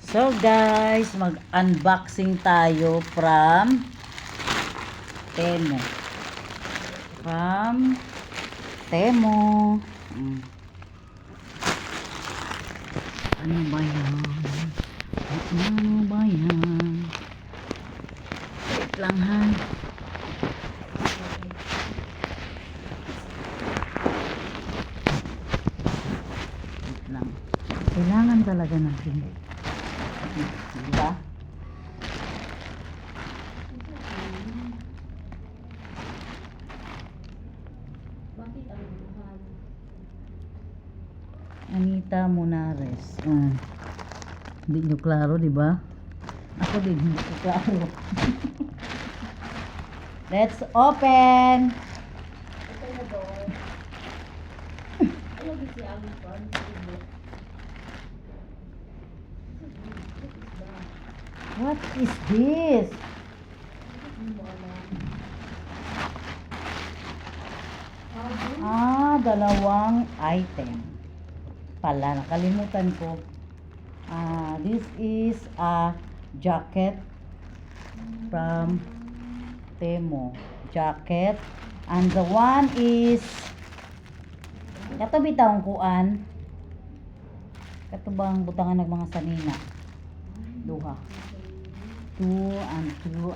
So guys, mag-unboxing tayo from Temo. From Temo. Ano ba yan? Ano ba yan? Wait lang ha. Wait lang. Kailangan talaga natin. Diba? Anita Monares. Hindi nyo klaro, diba? Ako din, hindi ko klaro. Let's open! Open the door. Ano ba siya ang phone? What is this? Dalawang item. Pala, nakalimutan ko. This is a jacket from Temo. Jacket. And the one is kato bitawang kuan. Kato bang butangan ng mga sanina. Duha. Two.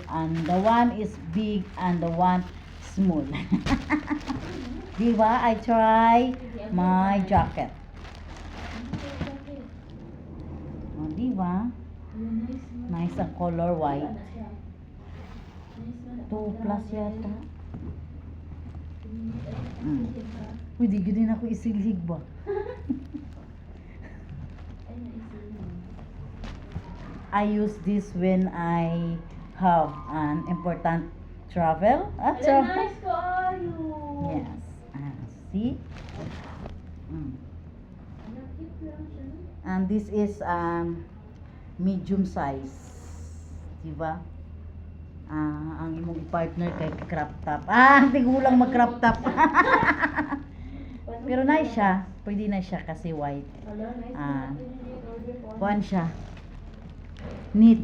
And the one is big and the one small. Diba? I try my jacket. Oh, diba? Nice ang color white. 2 plus yata. Uy, di din ako isilhig ba? I use this when I have an important travel. Nice ko ayo. Yes. See? And this is medium size. Diba? Ang imong partner kay crop top. Tigulang mag crop top. Pero nice siya. Pwede na siya kasi white. Kuan siya. Neat.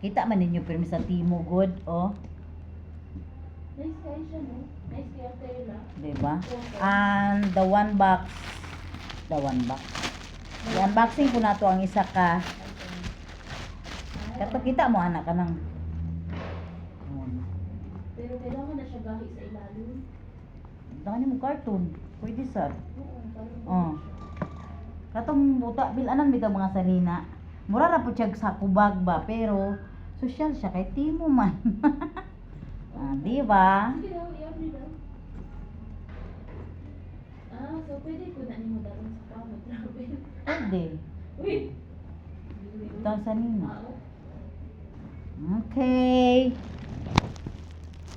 Kita man ninyo pero sa Timo good, oh. Nice guy siya, no? Nice kaya tela. Diba? And the one box. I-unboxing ko na to ang isa ka. Kato kita mo anak ka ng. Pero kailangan na siya gahi sa ilalim. Dami mo cartoon. Pwede sa. Oo, parang Oh. Katong buta bilanan bitaw mga sanina. Mura ra po siya sa kubag ba pero social siya kay Timo man. Di ba? sige daw, i-upload daw. So pwede ko na nimo daron sa kamo travel. Pwede. Wait. Ito ang sanina. Oo. Okay.